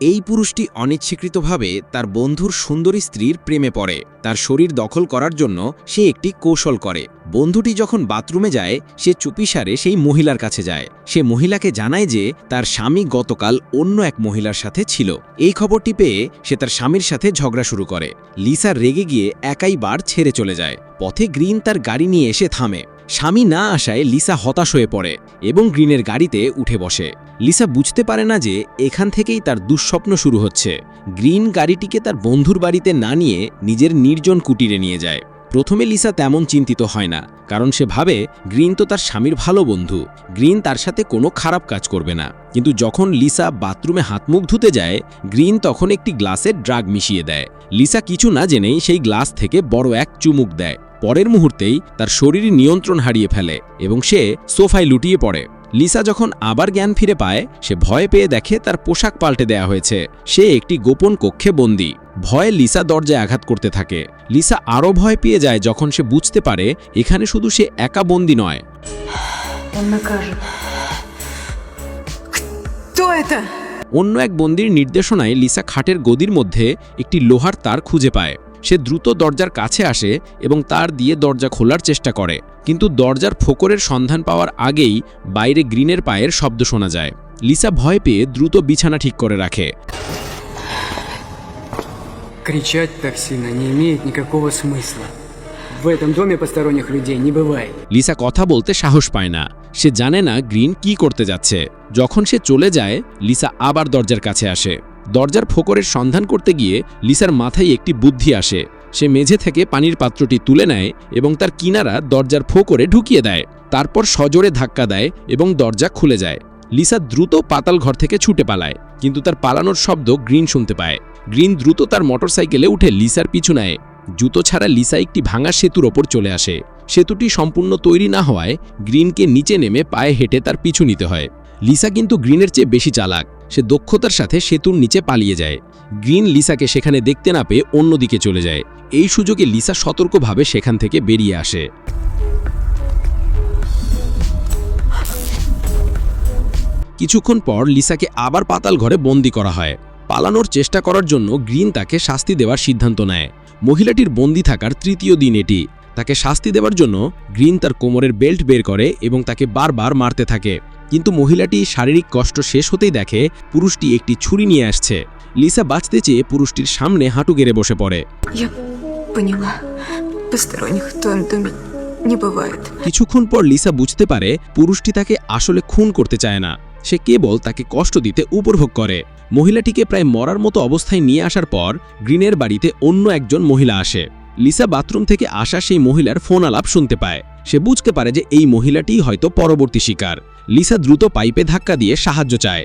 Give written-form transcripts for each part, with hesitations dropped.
এই পুরুষটি অনিচ্ছাকৃতভাবে তার বন্ধুর সুন্দরী স্ত্রীর প্রেমে পড়ে। তার শরীর দখল করার জন্য সে একটি কৌশল করে। বন্ধুটি যখন বাথরুমে যায়, সে চুপিসারে সেই মহিলার কাছে যায়। সে মহিলাকে জানায় যে তার স্বামী গতকাল অন্য এক মহিলার সাথে ছিল। এই খবরটি পেয়ে সে তার স্বামীর সাথে ঝগড়া শুরু করে। লিসা রেগে গিয়ে একাই বার ছেড়ে চলে যায়। পথে গ্রিন তার গাড়ি নিয়ে এসে থামে। স্বামী না আসায় লিসা হতাশ হয়ে পড়ে এবং গ্রিনের গাড়িতে উঠে বসে। লিসা বুঝতে পারে না যে এখান থেকেই তার দুঃস্বপ্ন শুরু হচ্ছে। গ্রিন গাড়িটিকে তার বন্ধুর বাড়িতে না নিয়ে নিজের নির্জন কুটিরে নিয়ে যায়। প্রথমে লিসা তেমন চিন্তিত হয় না, কারণ সে ভাবে গ্রিন তো তার স্বামীর ভালো বন্ধু, গ্রিন তার সাথে কোনো খারাপ কাজ করবে না। কিন্তু যখন লিসা বাথরুমে হাত মুখ ধুতে যায়, গ্রিন তখন একটি গ্লাসে ড্রাগ মিশিয়ে দেয়। লিসা কিছু না জেনেই সেই গ্লাস থেকে বড় এক চুমুক দেয়। পরের মুহূর্তেই তার শরীর নিয়ন্ত্রণ হারিয়ে ফেলে এবং সে সোফায় লুটিয়ে পড়ে। লিসা যখন আবার জ্ঞান ফিরে পায়, সে ভয় পেয়ে দেখে তার পোশাক পাল্টে দেয়া হয়েছে। সে একটি গোপন কক্ষে বন্দী। ভয়ে লিসা দরজায় আঘাত করতে থাকে। লিসা আরও ভয় পেয়ে যায় যখন সে বুঝতে পারে এখানে শুধু সে একা বন্দী নয়। অন্য এক বন্দীর নির্দেশনায় লিসা খাটের গদির মধ্যে একটি লোহার তার খুঁজে পায়। সে দ্রুত দরজার কাছে আসে এবং তার দিয়ে দরজা খোলার চেষ্টা করে, কিন্তু দরজার ফোকরের সন্ধান পাওয়ার আগেই বাইরে গ্রিনের পায়ের শব্দ শোনা যায়। লিসা ভয় পেয়ে দ্রুত বিছানা ঠিক করে রাখে। Кричать так сильно не имеет никакого смысла. В этом доме посторонних людей не бывает. লিসা কথা বলতে সাহস পায় না। সে জানে না গ্রিন কি করতে যাচ্ছে। যখন সে চলে যায়, লিসা আবার দরজার কাছে আসে। দরজার ফোকরের সন্ধান করতে গিয়ে লিসার মাথায় একটি বুদ্ধি আসে। সে মেঝে থেকে পানির পাত্রটি তুলে নেয় এবং তার কিনারা দরজার ফোকরে ঢুকিয়ে দেয়। তারপর সজোরে ধাক্কা দেয় এবং দরজা খুলে যায়। লিসা দ্রুত পাতাল ঘর থেকে ছুটে পালায়, কিন্তু তার পালানোর শব্দ গ্রিন শুনতে পায়। গ্রিন দ্রুত তার মোটরসাইকেলে উঠে লিসার পিছু নেয়। জুতো ছাড়া লিসা একটি ভাঙা সেতুর ওপর চলে আসে। সেতুটি সম্পূর্ণ তৈরি না হওয়ায় গ্রিনকে নিচে নেমে পায়ে হেঁটে তার পিছু নিতে হয়। লিসা কিন্তু গ্রিনের চেয়ে বেশি চালাক। সে দক্ষতার সাথে সেতুর নিচে পালিয়ে যায়। গ্রিন লিসাকে সেখানে দেখতে না পেয়ে অন্যদিকে চলে যায়। এই সুযোগে লিসা সতর্কভাবে সেখান থেকে বেরিয়ে আসে। কিছুক্ষণ পর লিসাকে আবার পাতাল ঘরে বন্দী করা হয়। পালানোর চেষ্টা করার জন্য গ্রিন তাকে শাস্তি দেওয়ার সিদ্ধান্ত নেয়। মহিলাটির বন্দী থাকার তৃতীয় দিন এটি। তাকে শাস্তি দেওয়ার জন্য গ্রিন তার কোমরের বেল্ট বের করে এবং তাকে বারবার মারতে থাকে। কিন্তু মহিলাটি শারীরিক কষ্ট শেষ হতেই দেখে পুরুষটি একটি ছুরি নিয়ে আসছে। লিসা বাঁচতে চেয়ে পুরুষটির সামনে হাঁটু গেড়ে বসে পড়ে। কিছুক্ষণ পর লিসা বুঝতে পারে পুরুষটি তাকে আসলে খুন করতে চায় না, সে কেবল তাকে কষ্ট দিতে উপভোগ করে। মহিলাটিকে প্রায় মরার মতো অবস্থায় নিয়ে আসার পর গ্রিনের বাড়িতে অন্য একজন মহিলা আসে। লিসা বাথরুম থেকে আসা সেই মহিলার ফোন আলাপ শুনতে পায়। সে বুঝতে পারে যে এই মহিলাটি হয়তো পরবর্তী শিকার। লিসা দ্রুত পাইপে ধাক্কা দিয়ে সাহায্য চায়।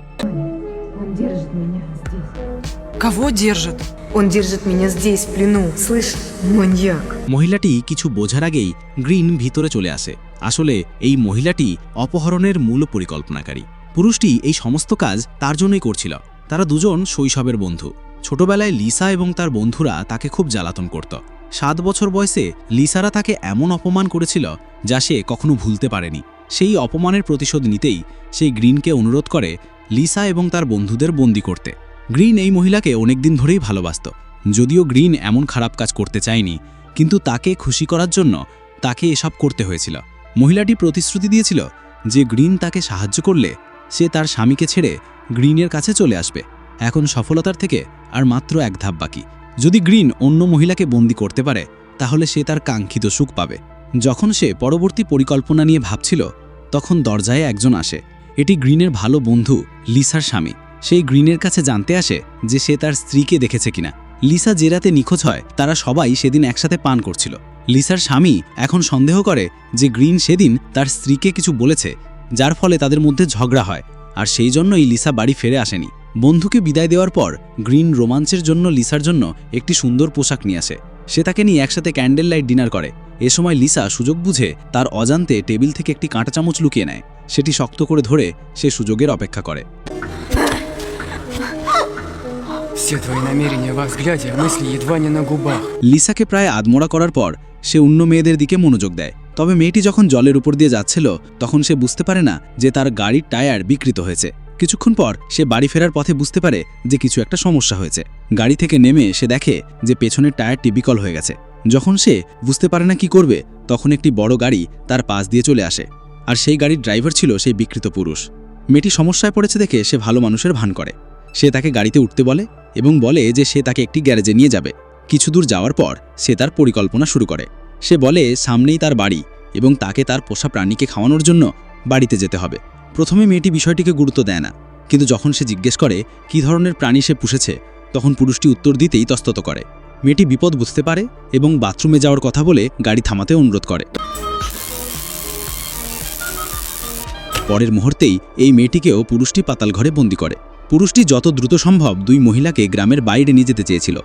মহিলাটি কিছু বোঝার আগেই গ্রিন ভিতরে চলে আসে। আসলে এই মহিলাটি অপহরণের মূল পরিকল্পনাকারী। পুরুষটি এই সমস্ত কাজ তার জন্যই করছিল। তারা দুজন শৈশবের বন্ধু। ছোটবেলায় লিসা এবং তার বন্ধুরা তাকে খুব জ্বালাতন করত। 7 বছর বয়সে লিসারা তাকে এমন অপমান করেছিল যা সে কখনো ভুলতে পারেনি। সেই অপমানের প্রতিশোধ নিতেই সে গ্রিনকে অনুরোধ করে লিসা এবং তার বন্ধুদের বন্দী করতে। গ্রিন এই মহিলাকে অনেকদিন ধরেই ভালোবাসত। যদিও গ্রিন এমন খারাপ কাজ করতে চায়নি, কিন্তু তাকে খুশি করার জন্য তাকে এসব করতে হয়েছিল। মহিলাটি প্রতিশ্রুতি দিয়েছিল যে গ্রিন তাকে সাহায্য করলে সে তার স্বামীকে ছেড়ে গ্রিনের কাছে চলে আসবে। এখন সফলতার থেকে আর মাত্র এক ধাপ বাকি। যদি গ্রিন অন্য মহিলাকে বন্দী করতে পারে, তাহলে সে তার কাঙ্ক্ষিত সুখ পাবে। যখন সে পরবর্তী পরিকল্পনা নিয়ে ভাবছিল, তখন দরজায় একজন আসে। এটি গ্রিনের ভালো বন্ধু লিসার স্বামী। সেই গ্রিনের কাছে জানতে আসে যে সে তার স্ত্রীকে দেখেছে কিনা। লিসা যে রাতে নিখোঁজ হয়, তারা সবাই সেদিন একসাথে পান করছিল। লিসার স্বামী এখন সন্দেহ করে যে গ্রিন সেদিন তার স্ত্রীকে কিছু বলেছে, যার ফলে তাদের মধ্যে ঝগড়া হয়, আর সেই জন্যই লিসা বাড়ি ফিরে আসেনি। বন্ধুকে বিদায় দেওয়ার পর গ্রিন রোমাঞ্চের জন্য লিসার জন্য একটি সুন্দর পোশাক নিয়ে আসে। সে তাকে নিয়ে একসাথে ক্যান্ডেল লাইট ডিনার করে। এ সময় লিসা সুযোগ বুঝে তার অজান্তে টেবিল থেকে একটি কাঁটা চামচ লুকিয়ে নেয়। সেটি শক্ত করে ধরে সে সুযোগের অপেক্ষা করে। লিসাকে প্রায় আধমরা করার পর সে অন্য মেয়েদের দিকে মনোযোগ দেয়। তবে মেয়েটি যখন জলের উপর দিয়ে যাচ্ছিল, তখন সে বুঝতে পারে না যে তার গাড়ির টায়ার বিকৃত হয়েছে। কিছুক্ষণ পর সে বাড়ি ফেরার পথে বুঝতে পারে যে কিছু একটা সমস্যা হয়েছে। গাড়ি থেকে নেমে সে দেখে যে পেছনের টায়ারটি বিকল হয়ে গেছে। যখন সে বুঝতে পারে না কি করবে, তখন একটি বড় গাড়ি তার পাশ দিয়ে চলে আসে, আর সেই গাড়ির ড্রাইভার ছিল সেই বিকৃত পুরুষ। মেয়েটি সমস্যায় পড়েছে দেখে সে ভালো মানুষের ভান করে। সে তাকে গাড়িতে উঠতে বলে এবং বলে যে সে তাকে একটি গ্যারেজে নিয়ে যাবে। কিছু দূর যাওয়ার পর সে তার পরিকল্পনা শুরু করে। সে বলে সামনেই তার বাড়ি এবং তাকে তার পোষা প্রাণীকে খাওয়ানোর জন্য বাড়িতে যেতে হবে। প্রথমে মেয়েটি বিষয়টিকে গুরুত্ব দেয় না, কিন্তু যখন সে জিজ্ঞেস করে কী ধরনের প্রাণী সে পুষেছে, তখন পুরুষটি উত্তর দিতেই তস্তত করে। মেয়েটি বিপদ বুঝতে পারে এবং বাথরুমে যাওয়ার কথা বলে গাড়ি থামাতে অনুরোধ করে। পরের মুহূর্তেই এই মেয়েটিকেও পুরুষটি পাতাল ঘরে বন্দি করে। পুরুষটি যত দ্রুত সম্ভব দুই মহিলাকে গ্রামের বাইরে নিয়ে যেতে চেয়েছিল,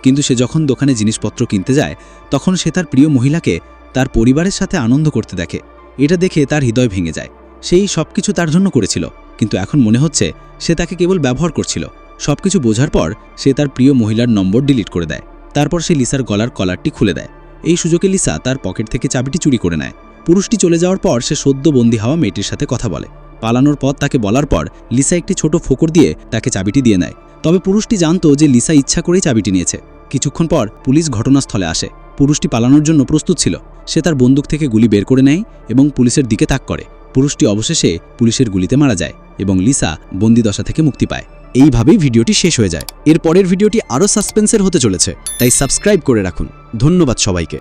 কিন্তু সে যখন দোকানে জিনিসপত্র কিনতে যায়, তখন সে তার প্রিয় মহিলাকে তার পরিবারের সাথে আনন্দ করতে দেখে। এটা দেখে তার হৃদয় ভেঙে যায়। সেই সব কিছু তার জন্য করেছিল, কিন্তু এখন মনে হচ্ছে সে তাকে কেবল ব্যবহার করছিল। সবকিছু বোঝার পর সে তার প্রিয় মহিলার নম্বর ডিলিট করে দেয়। তারপর সে লিসার গলার কলারটি খুলে দেয়। এই সুযোগে লিসা তার পকেট থেকে চাবিটি চুরি করে নেয়। পুরুষটি চলে যাওয়ার পর সে সদ্য বন্দী হওয়া মেয়েটির সাথে কথা বলে। পালানোর পথ তাকে বলার পর লিসা একটি ছোট ফোকর দিয়ে তাকে চাবিটি দিয়ে নেয়। তবে পুরুষটি জানত যে লিসা ইচ্ছা করেই চাবিটি নিয়েছে। কিছুক্ষণ পর পুলিশ ঘটনাস্থলে আসে। পুরুষটি পালানোর জন্য প্রস্তুত ছিল। সে তার বন্দুক থেকে গুলি বের করে নেয় এবং পুলিশের দিকে তাক করে। পুরুষটি অবশেষে পুলিশের গুলিতে মারা যায় এবং লিসা বন্দিদশা থেকে মুক্তি পায়। এইভাবেই ভিডিওটি শেষ হয়ে যায়। এর পরের ভিডিওটি আরও সাসপেন্সের হতে চলেছে, তাই সাবস্ক্রাইব করে রাখুন। ধন্যবাদ সবাইকে।